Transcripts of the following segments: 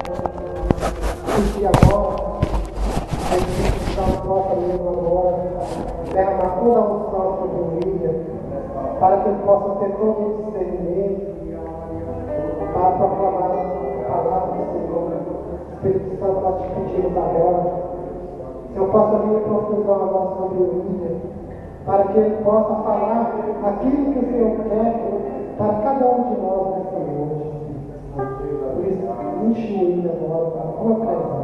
Porque agora, a instituição própria mesmo agora, derramar toda a unção sobre o William, para que ele possa ter todo o discernimento, para proclamar a palavra do Senhor. Espírito Santo, nós te pedimos agora, que eu possa vir profusão agora sobre o William, para que ele possa falar aquilo que o Senhor quer para cada um de nós nessa noite. Por isso, enche o William agora para a tua presença.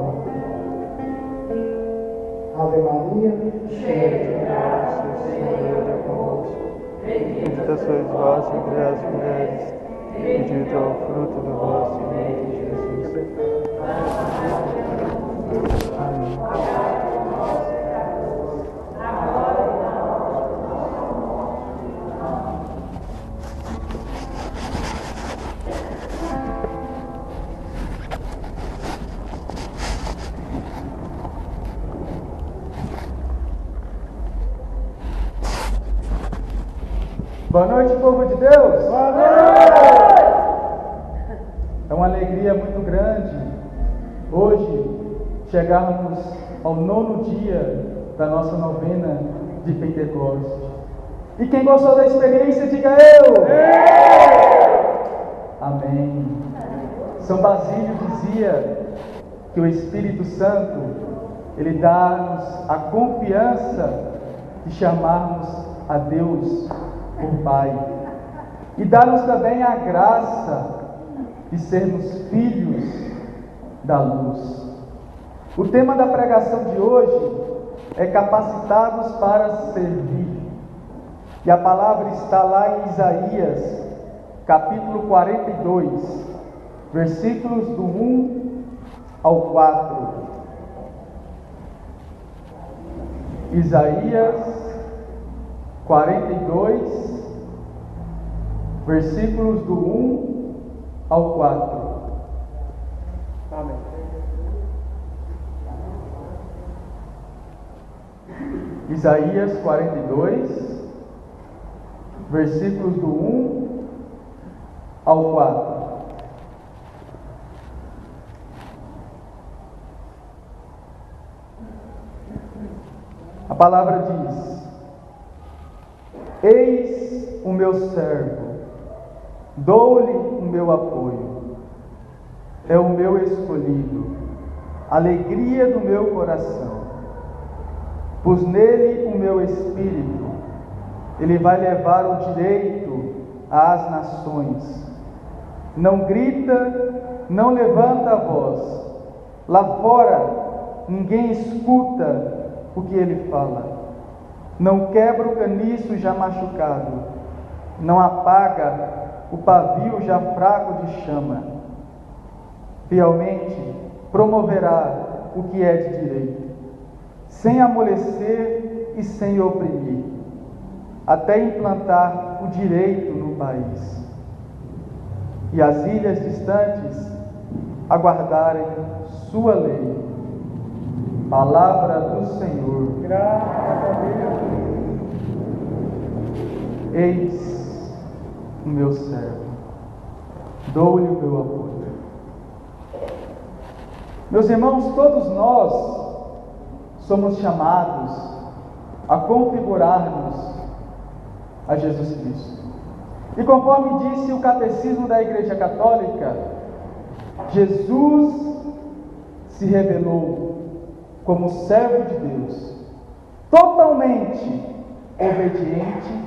Ave Maria, cheia de graça, o Senhor é convosco. Bendita sois vós entre as mulheres, bendito é o fruto do vosso ventre, Jesus. Amém. Boa noite, povo de Deus! Boa noite! É uma alegria muito grande hoje chegarmos ao 9º dia da nossa novena de Pentecostes. E quem gostou da experiência, diga eu! Amém. São Basílio dizia que o Espírito Santo, ele dá-nos a confiança de chamarmos a Deus por Pai, e dá-nos também a graça de sermos filhos da luz. O tema da pregação de hoje é capacitados para servir, e a palavra está lá em Isaías, capítulo 42, versículos do 1 ao 4. Isaías 42, versículos do 1 ao 4. Amém. Isaías 42, versículos do 1 ao 4. A palavra diz: Eis o meu servo, dou-lhe o meu apoio, é o meu escolhido, alegria do meu coração. Pus nele o meu espírito, ele vai levar o direito às nações. Não grita, não levanta a voz, lá fora ninguém escuta o que ele fala. Não quebra o caniço já machucado, não apaga o pavio já fraco de chama. Fielmente promoverá o que é de direito, sem amolecer e sem oprimir, até implantar o direito no país, e as ilhas distantes aguardarem sua lei. Palavra do Senhor. Graças a Deus. Eis o meu servo, dou-lhe o meu apoio. Meus irmãos, todos nós somos chamados a configurar-nos a Jesus Cristo. E conforme disse o Catecismo da Igreja Católica, Jesus se revelou como servo de Deus, totalmente obediente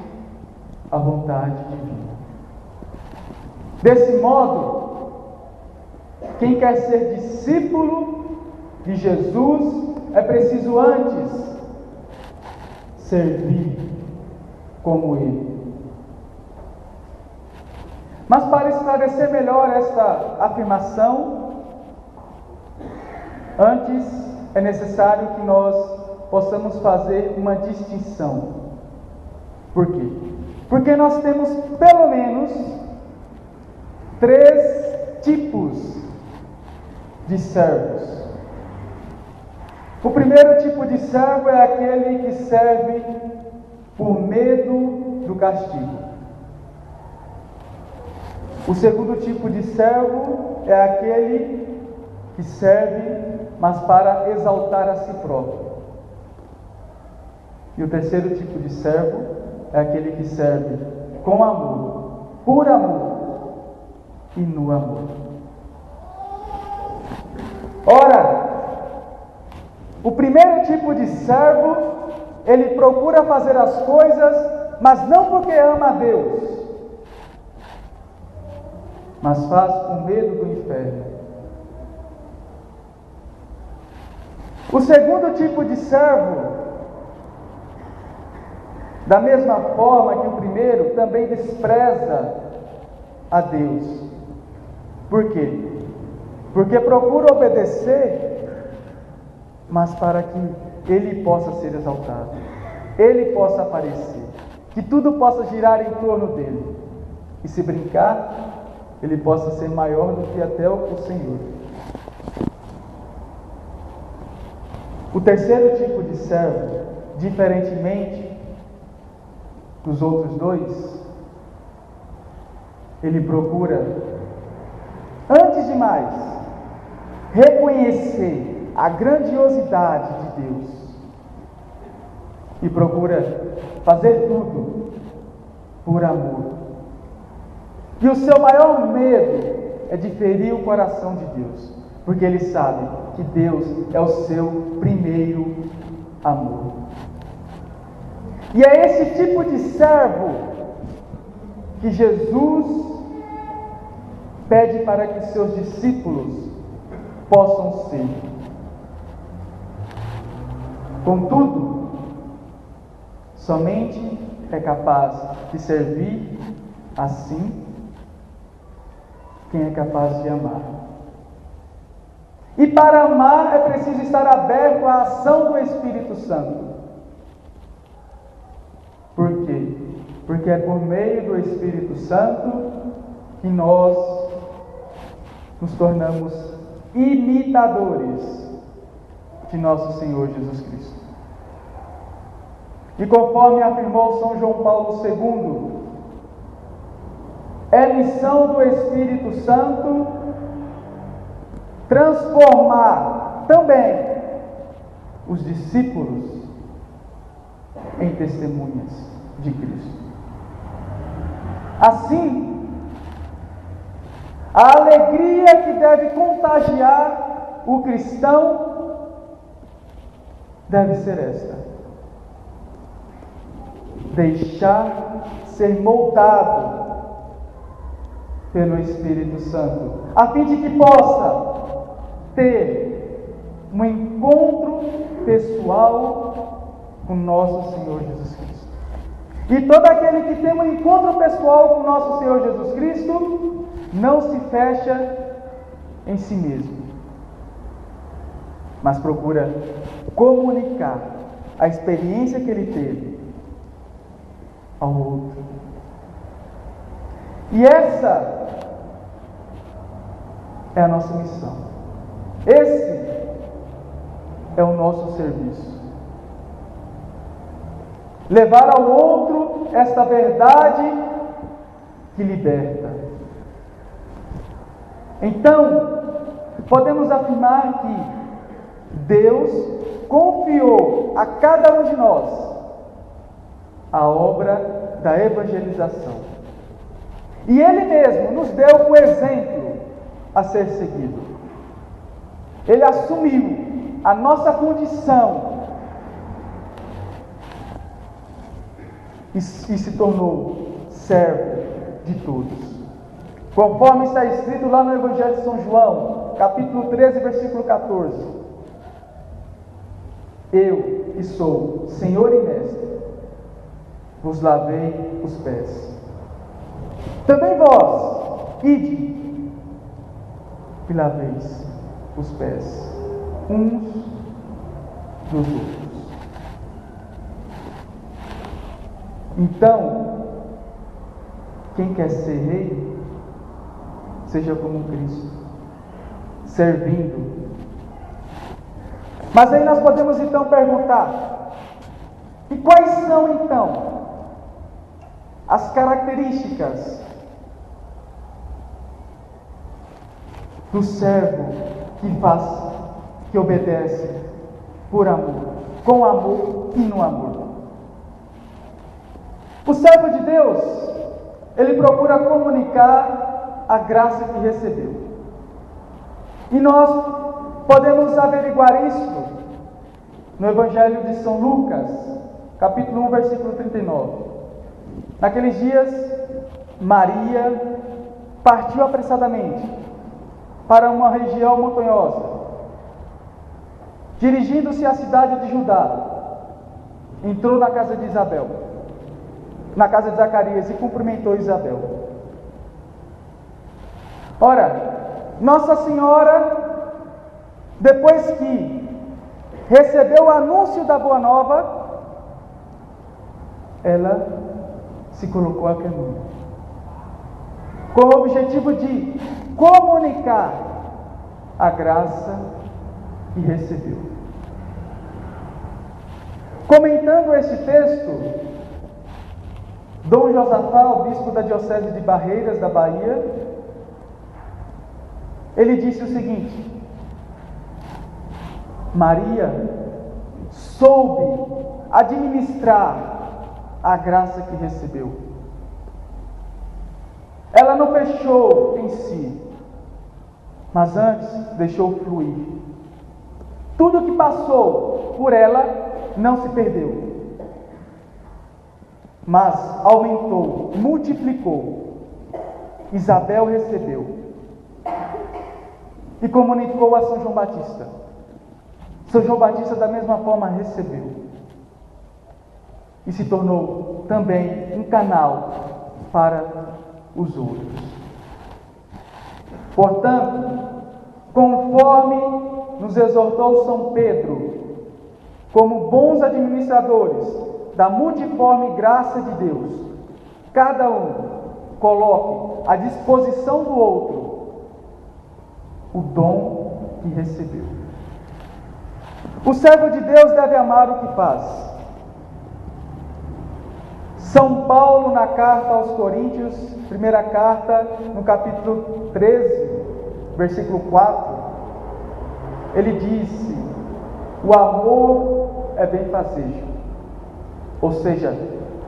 à vontade divina. Desse modo, quem quer ser discípulo de Jesus é preciso antes servir como Ele. Mas para esclarecer melhor esta afirmação, antes é necessário que nós possamos fazer uma distinção. Por quê? Porque nós temos pelo menos 3 tipos de servos. O primeiro tipo de servo é aquele que serve por medo do castigo. O segundo tipo de servo é aquele que serve, mas para exaltar a si próprio. E o terceiro tipo de servo é aquele que serve com amor, por amor e no amor. Ora, o primeiro tipo de servo, ele procura fazer as coisas, mas não porque ama a Deus, mas faz com medo do inferno. O segundo tipo de servo, da mesma forma que o primeiro, também despreza a Deus. Por quê? Porque procura obedecer, mas para que Ele possa ser exaltado, Ele possa aparecer, que tudo possa girar em torno dele. E se brincar, Ele possa ser maior do que até o Senhor. O terceiro tipo de servo, diferentemente dos outros dois, ele procura, antes de mais, reconhecer a grandiosidade de Deus e procura fazer tudo por amor. E o seu maior medo é de ferir o coração de Deus, porque ele sabe que Deus é o seu primeiro amor. E é esse tipo de servo que Jesus pede para que seus discípulos possam ser. Contudo, somente é capaz de servir assim quem é capaz de amar. E para amar é preciso estar aberto à ação do Espírito Santo. Por quê? Porque é por meio do Espírito Santo que nós nos tornamos imitadores de nosso Senhor Jesus Cristo. E conforme afirmou São João Paulo II, é missão do Espírito Santo transformar também os discípulos em testemunhas de Cristo. Assim, a alegria que deve contagiar o cristão deve ser esta: deixar ser moldado pelo Espírito Santo, a fim de que possa ter um encontro pessoal com nosso Senhor Jesus Cristo. E todo aquele que tem um encontro pessoal com nosso Senhor Jesus Cristo não se fecha em si mesmo, mas procura comunicar a experiência que ele teve ao outro. E essa é a nossa missão. Esse é o nosso serviço. Levar ao outro esta verdade que liberta. Então, podemos afirmar que Deus confiou a cada um de nós a obra da evangelização. E Ele mesmo nos deu o exemplo a ser seguido. Ele assumiu a nossa condição e se tornou servo de todos. Conforme está escrito lá no Evangelho de São João, capítulo 13, versículo 14. Eu, que sou Senhor e Mestre, vos lavei os pés. Também vós, ide e laveis os pés uns dos outros. Então, quem quer ser rei, seja como Cristo, servindo. Mas aí nós podemos então perguntar: e quais são então as características do servo que faz, que obedece por amor, com amor e no amor. O servo de Deus, ele procura comunicar a graça que recebeu. E nós podemos averiguar isso no Evangelho de São Lucas, capítulo 1, versículo 39. Naqueles dias, Maria partiu apressadamente para uma região montanhosa, dirigindo-se à cidade de Judá. Entrou na casa de Isabel, na casa de Zacarias, e cumprimentou Isabel. Ora, Nossa Senhora, depois que recebeu o anúncio da boa nova, ela se colocou a caminho, com o objetivo de comunicar a graça que recebeu. Comentando este texto, Dom Josafá, o bispo da diocese de Barreiras, da Bahia, ele disse o seguinte: Maria soube administrar a graça que recebeu. Ela não fechou em si, mas antes deixou fluir. Tudo que passou por ela não se perdeu, mas aumentou, multiplicou. Isabel recebeu e comunicou a São João Batista. São João Batista, da mesma forma, recebeu e se tornou também um canal para os outros. Portanto, conforme nos exortou São Pedro, como bons administradores da multiforme graça de Deus, cada um coloque à disposição do outro o dom que recebeu. O servo de Deus deve amar o que faz. São Paulo, na carta aos Coríntios, primeira carta, no capítulo 13, versículo 4, ele disse: o amor é benfazejo. Ou seja,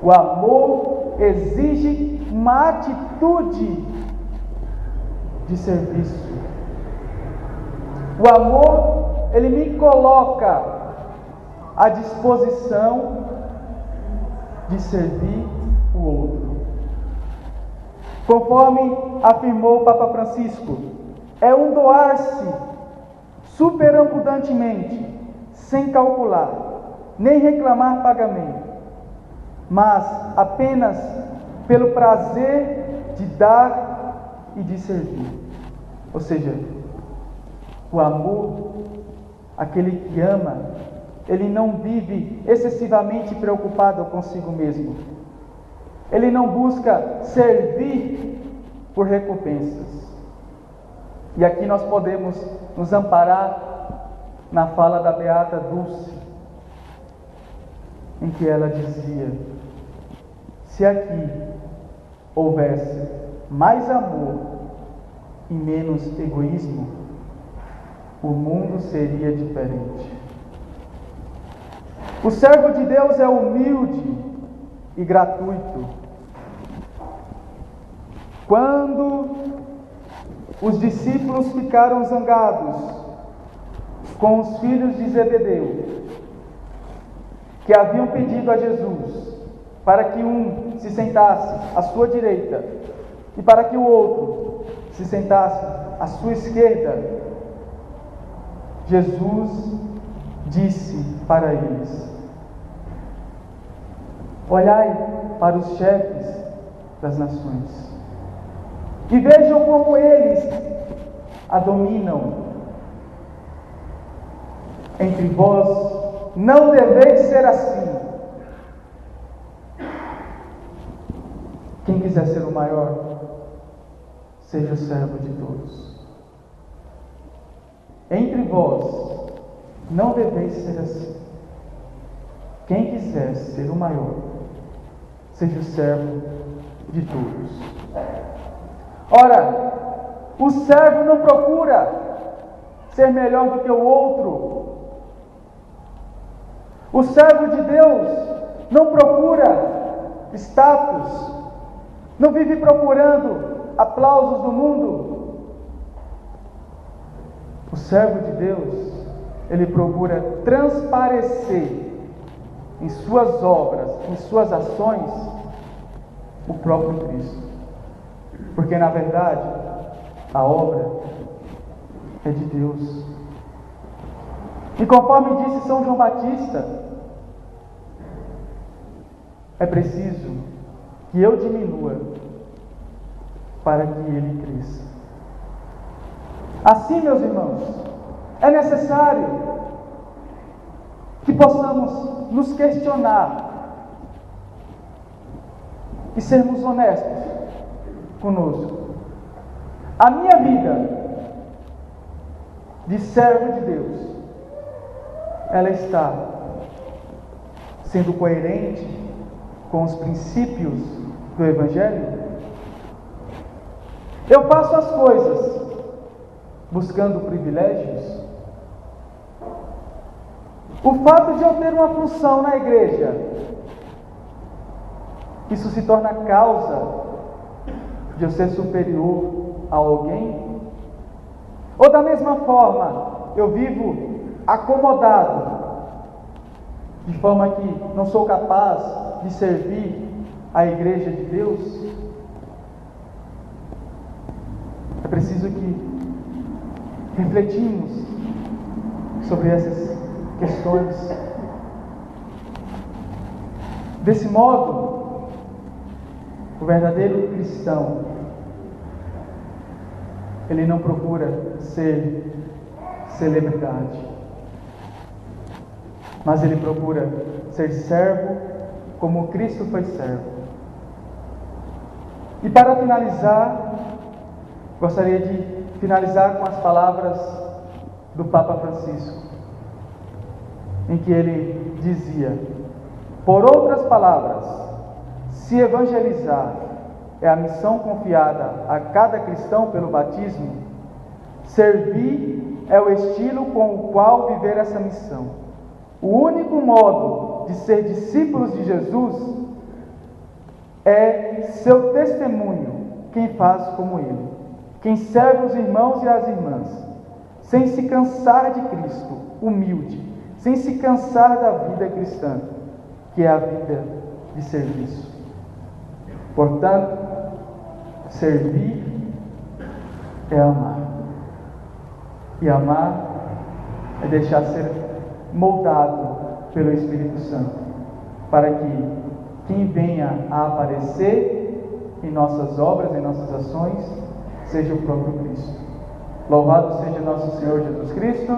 o amor exige uma atitude de serviço. O amor, ele me coloca à disposição de servir o outro. Conforme afirmou o Papa Francisco, é um doar-se superabundantemente, sem calcular, nem reclamar pagamento, mas apenas pelo prazer de dar e de servir. Ou seja, o amor, aquele que ama, ele não vive excessivamente preocupado consigo mesmo. Ele não busca servir por recompensas. E aqui nós podemos nos amparar na fala da Beata Dulce, em que ela dizia: se aqui houvesse mais amor e menos egoísmo, o mundo seria diferente. O servo de Deus é humilde e gratuito. Quando os discípulos ficaram zangados com os filhos de Zebedeu, que haviam pedido a Jesus para que um se sentasse à sua direita e para que o outro se sentasse à sua esquerda, Jesus disse para eles: olhai para os chefes das nações e vejam como eles a dominam. Entre vós não deveis ser assim. Quem quiser ser o maior, seja servo de todos. Entre vós não deveis ser assim. Quem quiser ser o maior, seja o servo de todos. Ora, o servo não procura ser melhor do que o outro. O servo de Deus não procura status, não vive procurando aplausos do mundo. O servo de Deus, ele procura transparecer em suas obras, em suas ações, o próprio Cristo. Porque na verdade, a obra é de Deus. E conforme disse São João Batista, é preciso que eu diminua para que ele cresça. Assim, meus irmãos, é necessário que possamos nos questionar e sermos honestos conosco. A minha vida de servo de Deus, ela está sendo coerente com os princípios do Evangelho? Eu faço as coisas buscando privilégios? O fato de eu ter uma função na igreja, isso se torna causa de eu ser superior a alguém? Ou da mesma forma, eu vivo acomodado, de forma que não sou capaz de servir a igreja de Deus? É preciso que refletimos sobre essas questões. Desse modo, o verdadeiro cristão, ele não procura ser celebridade, mas ele procura ser servo como Cristo foi servo. E para finalizar, gostaria de finalizar com as palavras do Papa Francisco, em que ele dizia: por outras palavras, se evangelizar é a missão confiada a cada cristão pelo batismo, servir é o estilo com o qual viver essa missão. O único modo de ser discípulos de Jesus é seu testemunho, quem faz como ele, quem serve os irmãos e as irmãs, sem se cansar de Cristo, humilde, sem se cansar da vida cristã, que é a vida de serviço. Portanto, servir é amar. E amar é deixar ser moldado pelo Espírito Santo, para que quem venha a aparecer em nossas obras, em nossas ações, seja o próprio Cristo. Louvado seja nosso Senhor Jesus Cristo.